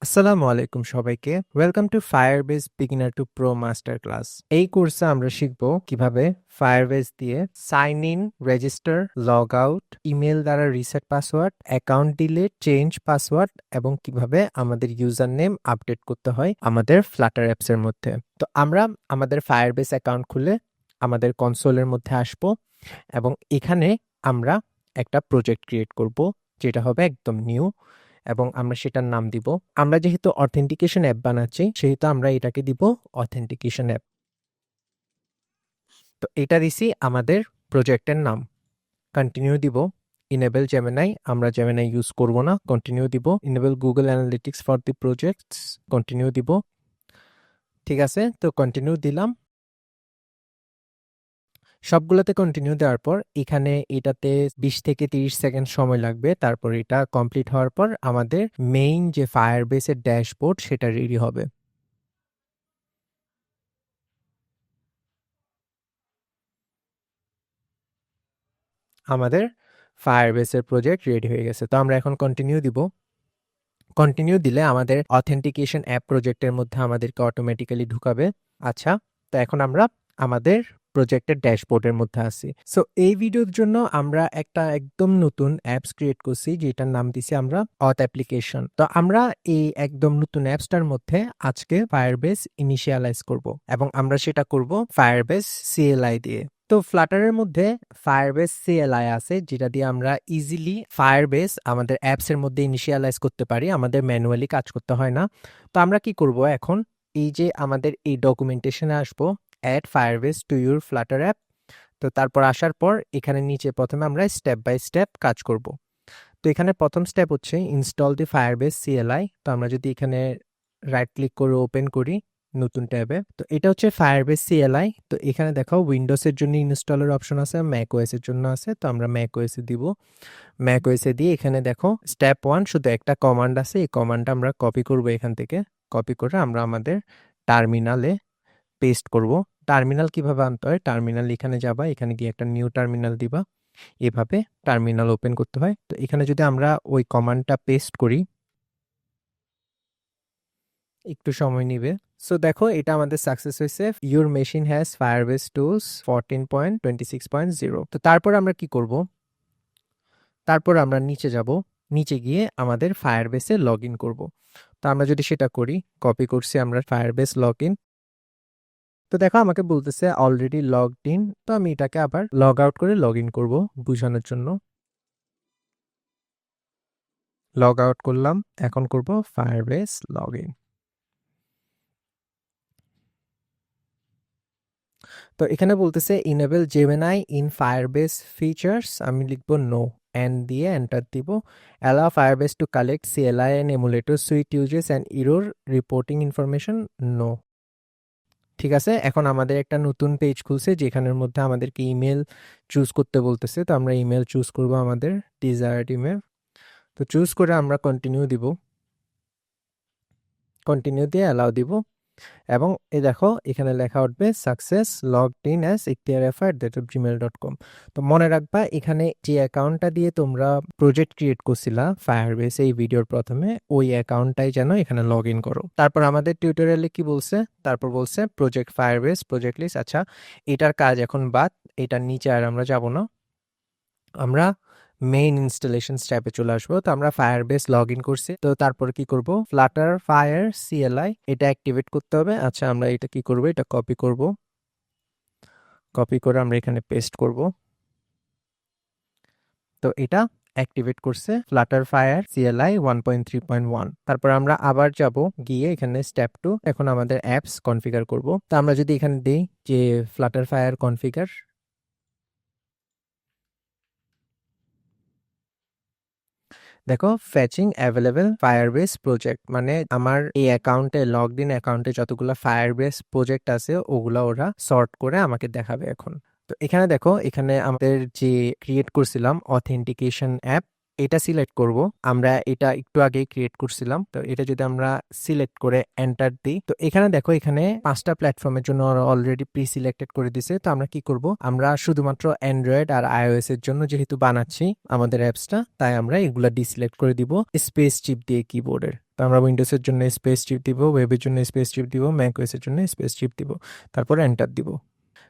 আসসালামু আলাইকুম সবাইকে। Welcome to Firebase Beginner to Pro master class. এই কোর্সে আমরা শিখব কিভাবে Firebase দিয়ে sign in, register, log out, email দ্বারা reset password, account delete, change password এবং কিভাবে আমাদের ইউজার নেম আপডেট করতে হয় আমাদের ফ্লাটার অ্যাপস এর মধ্যে। তো আমরা আমাদের Firebase অ্যাকাউন্ট খুলে আমাদের কনসোলের মধ্যে আসব এবং এখানে আমরা একটা প্রজেক্ট ক্রিয়েট করব, যেটা হবে একদম নিউ এবং আমরা সেটার নাম দিব। আমরা যেহেতু অথেন্টিকেশন অ্যাপ বানাচ্ছি সেহেতু আমরা এটাকে দিব অথেন্টিকেশন অ্যাপ। তো এটা দিছি আমাদের প্রজেক্টের নাম। কন্টিনিউ দিব। ইনেবল জেমিনাই, আমরা জেমিনাই ইউজ করব না। কন্টিনিউ দিব। Enable Google analytics for the projects, continue দিব। ঠিক আছে, তো কন্টিনিউ দিলাম। সবগুলোতে কন্টিনিউ দেওয়ার পর এখানে এটাতে 20 থেকে 30 সেকেন্ড সময় লাগবে। তারপর এটা কমপ্লিট হওয়ার পর আমাদের মেইন যে ফায়ারবেসের ড্যাশবোর্ড সেটা রেডি হবে। আমাদের ফায়ারবেসের প্রজেক্ট রেডি হয়ে গেছে। তো আমরা এখন কন্টিনিউ দিব। কন্টিনিউ দিলে আমাদের অথেন্টিকেশন অ্যাপ প্রজেক্টের মধ্যে আমাদেরকে অটোমেটিক্যালি ঢুকাবে। আচ্ছা, তো এখন আমরা আমাদের প্রজেক্টের ড্যাশবোর্ডের মধ্যে আছি। সো এই ভিডিওর জন্য আমরা একটা একদম নতুন অ্যাপস ক্রিয়েট করছি, যেটার নাম দিছি আমরা অথ অ্যাপ্লিকেশন। তো আমরা এই একদম নতুন অ্যাপসটার মধ্যে আজকে ফায়ারবেস ইনিশিয়ালাইজ করব এবং আমরা সেটা করব ফায়ারবেস সিএলআই দিয়ে। তো ফ্লাটারের মধ্যে ফায়ারবেস সিএলআই আছে, যেটা দিয়ে আমরা ইজিলি ফায়ারবেস আমাদের অ্যাপস এর মধ্যে ইনিশিয়ালাইজ করতে পারি, আমাদের ম্যানুয়ালি কাজ করতে হয় না। তো আমরা কি করব এখন, এই যে আমাদের এই ডকুমেন্টেশনে আসবো, add Firebase to your Flutter app. তো তারপর আসার পর এখানে নিচে প্রথমে আমরা স্টেপ বাই স্টেপ কাজ করব। তো এখানে প্রথম স্টেপ হচ্ছে ইনস্টল দি ফায়ারবেস সিএলআই। তো আমরা যদি এখানে রাইট ক্লিক করে ওপেন করি নতুন ট্যাবে, তো এটা হচ্ছে ফায়ারবেস সিএলআই। তো এখানে দেখো উইন্ডোজের জন্য ইনস্টলের অপশন আছে, ম্যাক ওএস এর জন্য আছে। তো আমরা ম্যাক ওএস এ দিব। ম্যাক ওএস এ দিয়ে এখানে দেখো স্টেপ 1 শুধু একটা কমান্ড আছে, এই কমান্ডটা আমরা কপি করব। এখান থেকে কপি করে আমরা আমাদের টার্মিনালে পেস্ট করব। টার্মিনাল কিভাবে আনতে হয়, টার্মিনাল এখানে যাবা, এখানে গিয়ে একটা নিউ টার্মিনাল দিবা। এভাবে টার্মিনাল ওপেন করতে হয়। তো এখানে যদি আমরা ওই কমান্ডটা পেস্ট করি, একটু সময় নিবে। সো দেখো এটা আমাদের সাকসেস হয়েছে। Your machine has Firebase tools 14.26.0। তো তারপর আমরা কি করব, তারপর আমরা নিচে যাব, নিচে গিয়ে আমাদের ফায়ারবেসে লগ ইন করবো। তো আমরা যদি সেটা করি, কপি করছি আমরা ফায়ারবেস লগ ইন। তো দেখো আমাকে বলতেছে অলরেডি লগড ইন। তো আমি এটাকে আবার লগ আউট করে লগ ইন করবো বোঝানোর জন্য। লগ আউট করলাম, এখন করব ফায়ারবেস লগ ইন। তো এখানে বলতেছে enable Gemini in Firebase features, আমি লিখবো নো, এন্ড দিয়ে এন্টার দিব। Allow Firebase to collect CLI and emulator suite usages and error reporting information, no. ঠিক আছে, এখন আমাদের একটা নতুন পেজ খুলছে যেখানের মধ্যে আমাদেরকে ইমেল চুজ করতে বলতেছে। তো আমরা ইমেল চুজ করব, আমাদের ডিজায়ার্ড ইমেল। তো চুজ করে আমরা কন্টিনিউ দিব। কন্টিনিউ দিয়ে অ্যালাউ দিব এবং এই দেখো এখানে লেখা উঠবে success logged in as ikhtiarfa@gmail.com। তো মনে রাখবা এখানে যে অ্যাকাউন্টটা দিয়ে তোমরা প্রজেক্ট ক্রিয়েট করছিলা ফায়ারবেস এই ভিডিওর প্রথমে, ওই অ্যাকাউন্টটাই যেন এখানে লগ ইন করো। তারপর আমাদের টিউটোরিয়ালে কি বলছে, তারপর বলছে প্রজেক্ট ফায়ারবেস প্রজেক্ট লিস্ট। আচ্ছা, এটার কাজ এখন বাদ, এটার নিচে আর আমরা যাব না, আমরা মেইন ইনস্টলেশন স্টেপে চলে আসবো। তো আমরা ফায়ারবেস লগ ইন করছি, তো তারপর কি করব, ফ্লাটার ফায়ার সিএলআই এটা অ্যাক্টিভেট করতে হবে। আচ্ছা, আমরা এটা কি করব, এটা কপি করব, কপি করে আমরা এখানে পেস্ট করব। তো এটা অ্যাক্টিভেট করছে ফ্লাটার ফায়ার সিএলআই 1.3.1। তারপর আমরা আবার যাব, গিয়ে এখানে স্টেপ 2, এখন আমাদের অ্যাপস কনফিগার করব। তো আমরা যদি এখানে দিই যে ফ্লাটার ফায়ার কনফিগার, দেখো ফ্যাচিং অ্যাভেলেবল ফায়ারবেস প্রজেক্ট, মানে আমার এই অ্যাকাউন্টে লগড ইন অ্যাকাউন্টে যতগুলো ফায়ারবেস প্রজেক্ট আছে ওগুলা ওরা সর্ট করে আমাকে দেখাবে এখন। তো এখানে দেখো, এখানে আমাদের যে ক্রিয়েট করছিলাম অথেন্টিকেশন অ্যাপ, এটা সিলেক্ট করব। আমরা এটা একটু আগেই ক্রিয়েট করছিলাম। তো এটা যদি আমরা সিলেক্ট করে এন্টার দিই, তো এখানে দেখো এখানে 5টা প্ল্যাটফর্মের জন্য ওরা অলরেডি প্রি সিলেক্টেড করে দিছে। তো আমরা কি করব, আমরা শুধুমাত্র অ্যান্ড্রয়েড আর iOS এর জন্য যেহেতু বানাচ্ছি আমাদের অ্যাপসটা, তাই আমরা এগুলা ডিসিলেক্ট করে দিব স্পেস চিপ দিয়ে কিবোর্ডের। তো আমরা উইন্ডোজের জন্য স্পেস চিপ দিব, ওয়েবের জন্য স্পেস চিপ দিব, ম্যাকওএস এর জন্য স্পেস চিপ দিব, তারপর এন্টার দিব।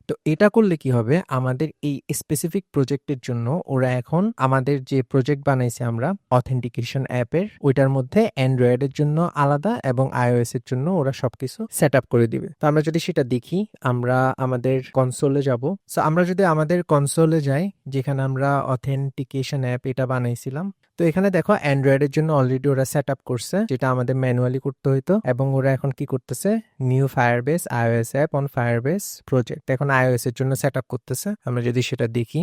তো এটা করলে কি হবে, আমাদের এই স্পেসিফিক প্রজেক্টের জন্য ওরা এখন আমাদের যে প্রজেক্ট বানাইছে আমরা অথেন্টিকেশন অ্যাপের, ওইটার মধ্যে অ্যান্ড্রয়েডের জন্য আলাদা এবং iOS এর জন্য ওরা সবকিছু সেট আপ করে দিবে। তো আমরা যদি সেটা দেখি, আমরা আমাদের কনসোলে যাব। সো আমরা যদি আমাদের কনসোলে যাই, যেখানে আমরা অথেন্টিকেশন অ্যাপ এটা বানাইছিলাম, তো এখানে দেখো অ্যান্ড্রয়েডের জন্য অলরেডি ওরা সেট আপ করছে, যেটা আমাদের ম্যানুয়ালি করতে হইতো। এবং ওরা এখন কি করতেছে, new Firebase iOS app on Firebase project, এখন iOS এর জন্য সেট আপ করতেছে। আমরা যদি সেটা দেখি,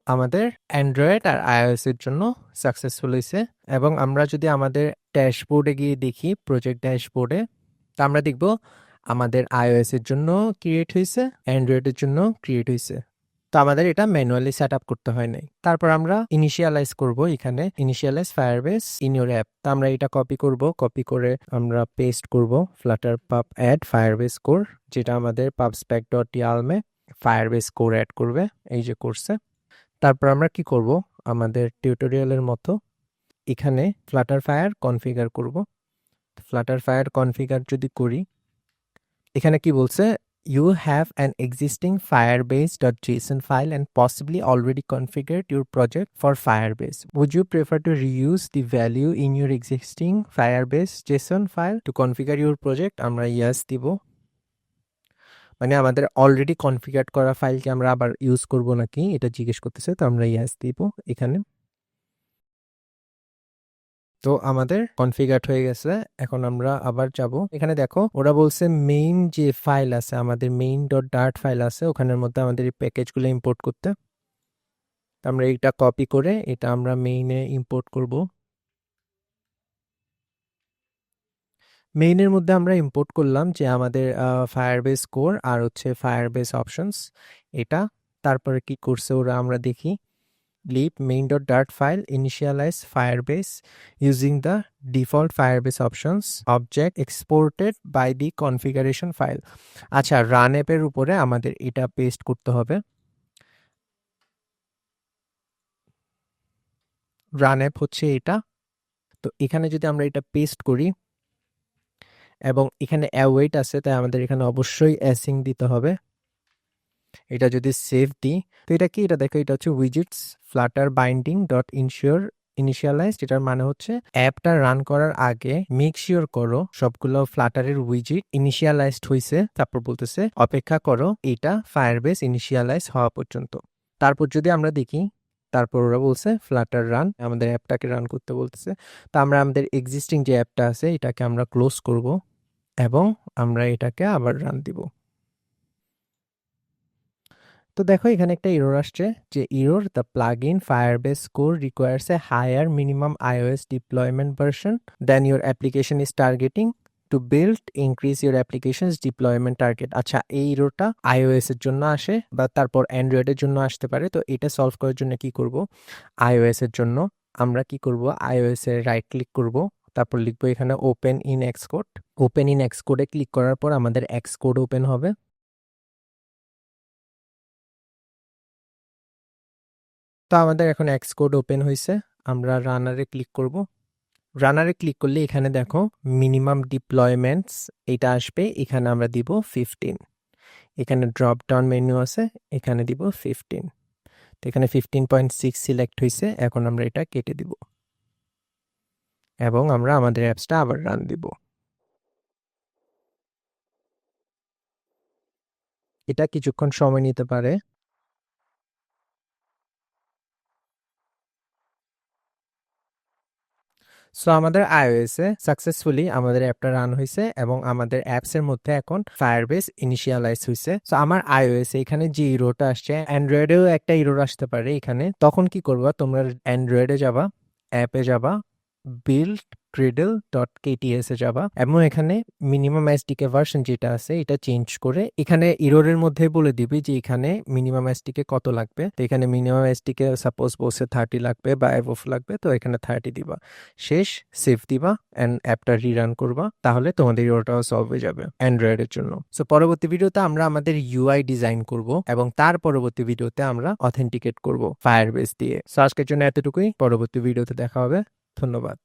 আমাদের অ্যান্ড্রয়েড আর iOS এর জন্য সাকসেসফুল হয়েছে। এবং আমরা যদি আমাদের ড্যাশবোর্ডে গিয়ে দেখি, প্রজেক্ট ড্যাশবোর্ডে, তা আমরা দেখব আমাদের iOS এর জন্য ক্রিয়েট হয়েছে, অ্যান্ড্রয়েডের জন্য ক্রিয়েট হয়েছে। তো আমাদের এটা ম্যানুয়ালি সেট আপ করতে হয় নাই। তারপর আমরা ইনিশিয়ালাইজ করব, এখানে initialize Firebase in your app. তো আমরা এটা কপি করব, কপি করে আমরা পেস্ট করব ফ্লাটার পাব অ্যাড ফায়ারবেস কোর, যেটা আমাদের pubspec.yaml ফায়ারবেস কোর অ্যাড করবে, এই যে করছে। তারপর আমরা কি করব, আমাদের টিউটোরিয়ালের মতো এখানে ফ্লাটার ফায়ার কনফিগার করব। ফ্লাটার ফায়ার কনফিগার যদি করি, এখানে কি বলছে, you have an existing firebase.json file and possibly already configured your project for Firebase. Would you prefer to reuse the value in your existing Firebase JSON file to configure your project? আমরা yes দিব, মানে আমাদের already configure করা ফাইলকে আমরা আবার use করব নাকি এটা জিজ্ঞেস করতেছে। তো আমরা yes দিব এখানে। তো আমাদের কনফিগার হয়ে গেছে। এখন আমরা আবার যাব, এখানে দেখো ওরা বলছে মেইন যে ফাইল আছে, আমাদের main.dart ফাইল আছে, ওখানের মধ্যে আমাদের এই প্যাকেজগুলো ইম্পোর্ট করতে। আমরা এটা কপি করে এটা আমরা মেইনে ইম্পোর্ট করব। মেইনের মধ্যে আমরা ইম্পোর্ট করলাম যে আমাদের ফায়ারবেস কোর আর হচ্ছে ফায়ারবেস অপশনস এটা। তারপরে কি করছে ওরা আমরা দেখি, leave main.dart file initialize Firebase using the default Firebase options object exported by the configuration file. আচ্ছা, রান অ্যাপের উপরে আমাদের এটা পেস্ট করতে হবে। রান অ্যাপ হচ্ছে এটা। তো এখানে যদি আমরা এটা পেস্ট করি এবং এখানে অ্যাওয়েট আছে, তাই আমাদের এখানে অবশ্যই অ্যাসিং দিতে হবে। এটা যদি সেভ দিই, তো এটা কি, এটা দেখো এটা হচ্ছে widgets Flutter binding dot ensure initialised. এটার মানে হচ্ছে অ্যাপটা রান করার আগে মেক শিওর করো সবগুলো ফ্লাটারের উইজেট ইনিশিয়ালাইজড হয়েছে। তারপর বলতেছে অপেক্ষা করো এটা ফায়ারবেস ইনিশিয়ালাইজ হওয়া পর্যন্ত। তারপর যদি আমরা দেখি, তারপর ওরা বলছে ফ্লাটার রান, আমাদের অ্যাপটাকে রান করতে বলতেছে। তো আমরা আমাদের এক্সিস্টিং যে অ্যাপটা আছে এটাকে আমরা ক্লোজ করব এবং আমরা এটাকে আবার রান দিব। তো দেখো এখানে একটা এরর আসছে, যে error the plugin Firebase core requires a higher minimum iOS deployment version then your application is targeting to build increase your application's deployment target. আচ্ছা, এই এররটা iOS এর জন্য আসে বা তারপর অ্যান্ড্রয়েডের জন্য আসতে পারে। তো এটা সলভ করার জন্য কি করব, iOS এর জন্য আমরা কি করব, iOS এর রাইট ক্লিক করব, তারপর লিখবো এখানে open in Xcode. Open in এক্সকোডে ক্লিক করার পর আমাদের এক্সকোড ওপেন হবে। তো আমাদের এখন এক্সকোড ওপেন হয়েছে। আমরা রানারে ক্লিক করব। রানারে ক্লিক করলে এখানে দেখো মিনিমাম ডিপ্লয়মেন্টস এটা আসবে, এখানে আমরা দিব 15। এখানে ড্রপ ডাউন মেনু আছে, এখানে দিব 15। তো এখানে 15.6 সিলেক্ট হয়েছে। এখন আমরা এটা কেটে দিব এবং আমরা আমাদের অ্যাপসটা আবার রান দিব। এটা কিছুক্ষণ সময় নিতে পারে। সো আমাদের iOS এ সাকসেসফুলি আমাদের অ্যাপটা রান হয়েছে এবং আমাদের অ্যাপস এর মধ্যে এখন ফায়ারবেস ইনিশিয়ালাইজ হয়েছে। সো আমার iOS এ এখানে যে ইরোটা আসছে, অ্যান্ড্রয়েডেও একটা ইরোর আসতে পারে এখানে। তখন কি করবা, তোমরা অ্যান্ড্রয়েডে যাবা, অ্যাপে যাবা, buildgradle.kts এ যাবা এবং এখানে মিনিমাম এসডিকে ভার্সন যেটা আছে এটা চেঞ্জ করে এখানে এররের মধ্যে বলে দিবি যে এখানে মিনিমাম এসডিকে কত লাগবে। তো এখানে মিনিমাম এসডিকে সাপোজ বলছে 30 লাগবে বা অ্যাবভ লাগবে, তো এখানে 30 দিবা। শেষ সেভ দিবা এন্ড অ্যাপটা রিরান করবা, তাহলে তোমাদের এররটাও সলভ হয়ে যাবে অ্যান্ড্রয়েডের জন্য। সো পরবর্তী ভিডিওতে আমরা আমাদের ইউআই ডিজাইন করব এবং তার পরবর্তী ভিডিওতে আমরা অথেন্টিকেট করব ফায়ারবেস দিয়ে। সো আজকের জন্য এতটুকুই, পরবর্তী ভিডিওতে দেখা হবে। ধন্যবাদ।